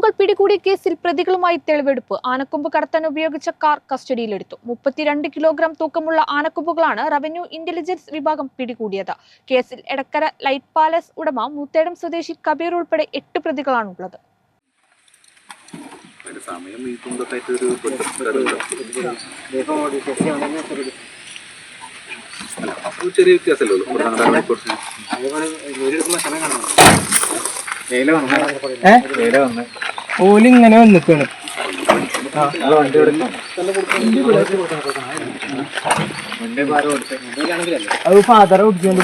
ആനക്കൊമ്പുകൾ പിടികൂടിയ കേസിൽ പ്രതികളുമായി തെളിവെടുപ്പ്. ആനക്കൊമ്പ് കടത്താൻ ഉപയോഗിച്ച കാർ കസ്റ്റഡിയിലെടുത്തു. 32 കിലോഗ്രാം തൂക്കമുള്ള ആനക്കൊമ്പുകളാണ് റവന്യൂ ഇന്റലിജൻസ് വിഭാഗം പിടികൂടിയത്. കേസിൽ എടക്കര ലൈറ്റ് പാലസ് ഉടമ മൂത്തേടം സ്വദേശി കബീർ ഉൾപ്പെടെ 8 പ്രതികളാണുള്ളത്. ഓലിങ്ങനെ വന്നിക്കാണ്. അത് ഫാദറെ ഓടിച്ചുകൊണ്ട്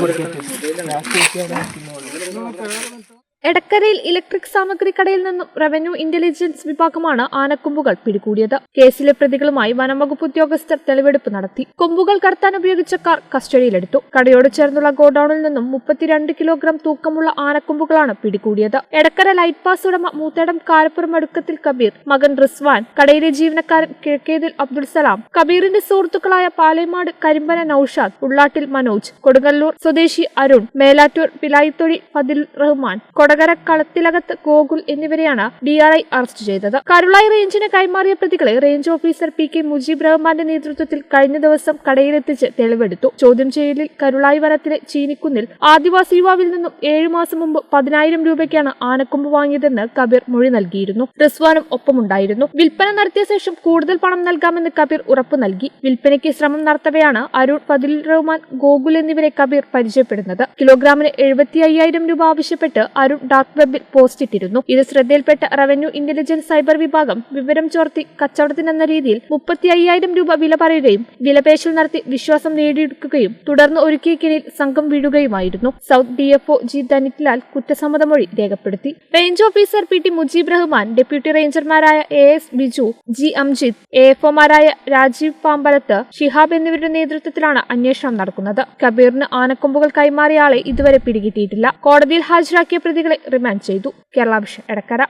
എടക്കരയിൽ ഇലക്ട്രിക് സാമഗ്രി കടയിൽ നിന്നും റവന്യൂ ഇന്റലിജൻസ് വിഭാഗമാണ് ആനക്കൊമ്പുകൾ പിടികൂടിയത്. കേസിലെ പ്രതികളുമായി വനംവകുപ്പ് ഉദ്യോഗസ്ഥർ തെളിവെടുപ്പ് നടത്തി. കൊമ്പുകൾ കടത്താൻ ഉപയോഗിച്ച കാർ കസ്റ്റഡിയിലെടുത്തു. കടയോട് ചേർന്നുള്ള ഗോഡൌണിൽ നിന്നും 32 കിലോഗ്രാം തൂക്കമുള്ള ആനക്കൊമ്പുകളാണ് പിടികൂടിയത്. എടക്കര ലൈറ്റ് പാസ് ഉടമ മൂത്തേടം കാരപ്പുറം അടുക്കത്തിൽ കബീർ, മകൻ റിസ്വാൻ, കടയിലെ ജീവനക്കാരൻ കിഴക്കേതിൽ അബ്ദുൾ സലാം, കബീറിന്റെ സുഹൃത്തുക്കളായ പാലേമാട് കരിമ്പന നൌഷാദ്, ഉള്ളാട്ടിൽ മനോജ്, കൊടുങ്ങല്ലൂർ സ്വദേശി അരുൺ, മേലാറ്റൂർ പിലായിത്തൊഴി ഫദിൽ റഹ്മാൻ, കൊടകര കളത്തിലകത്ത് ഗോകുൽ എന്നിവരെയാണ് DRI അറസ്റ്റ് ചെയ്തത്. കരുളായി റേഞ്ചിന് കൈമാറിയ പ്രതികളെ റേഞ്ച് ഓഫീസർ PK മുജീബ് റഹ്മാന്റെ നേതൃത്വത്തിൽ കഴിഞ്ഞ ദിവസം കടയിലെത്തിച്ച് തെളിവെടുത്തു. ചോദ്യം ചെയ്യലിൽ കരുളായി വനത്തിലെ ചീനിക്കുന്നിൽ ആദിവാസി യുവാവിൽ നിന്നും 7 മാസം മുമ്പ് 10,000 രൂപയ്ക്കാണ് ആനക്കൊമ്പ് വാങ്ങിയതെന്ന് കബീർ മൊഴി നൽകിയിരുന്നു. റിസ്വാനും ഒപ്പമുണ്ടായിരുന്നു. വിൽപ്പന നടത്തിയ ശേഷം കൂടുതൽ പണം നൽകാമെന്ന് കബീർ ഉറപ്പു നൽകി. വിൽപ്പനയ്ക്ക് ശ്രമം നടത്തവെയാണ് അരുൺ, ഫദിൽ റഹ്മാൻ, ഗോകുൽ എന്നിവരെ കബീർ പരിചയപ്പെടുന്നത്. കിലോഗ്രാമിന് 75,000 രൂപ ആവശ്യപ്പെട്ട് അരുൺ ഡാർക്ക് വെബിൽ പോസ്റ്റ് ഇട്ടിരുന്നു. ഇത് ശ്രദ്ധയിൽപ്പെട്ട റവന്യൂ ഇന്റലിജൻസ് സൈബർ വിഭാഗം വിവരം ചോർത്തി കച്ചവടത്തിനെന്ന രീതിയിൽ 35,000 രൂപ വില പറയുകയും വിലപേശൽ നടത്തി വിശ്വാസം നേടിയെടുക്കുകയും തുടർന്ന് ഒരുക്കിയ കെണിയിൽ സംഘം വീഴുകയുമായിരുന്നു. സൗത്ത് DFO G ധനിക്ലാൽ കുറ്റസമ്മതമൊഴി രേഖപ്പെടുത്തി. Range officer PT Mujeeb Rahman, deputy റേഞ്ചർമാരായ AS ബിജു, G അംജിത്, AFOമാരായ രാജീവ് പാമ്പലത്ത്, ഷിഹാബ് എന്നിവരുടെ നേതൃത്വത്തിലാണ് അന്വേഷണം നടക്കുന്നത്. കബീറിന് ആനക്കൊമ്പുകൾ കൈമാറിയ ആളെ ഇതുവരെ പിടികിട്ടിയിട്ടില്ല. കോടതിയിൽ ഹാജരാക്കിയ പ്രതികളെ റിമാൻഡ് ചെയ്തു. കേരള വിഷൻ, എടക്കര.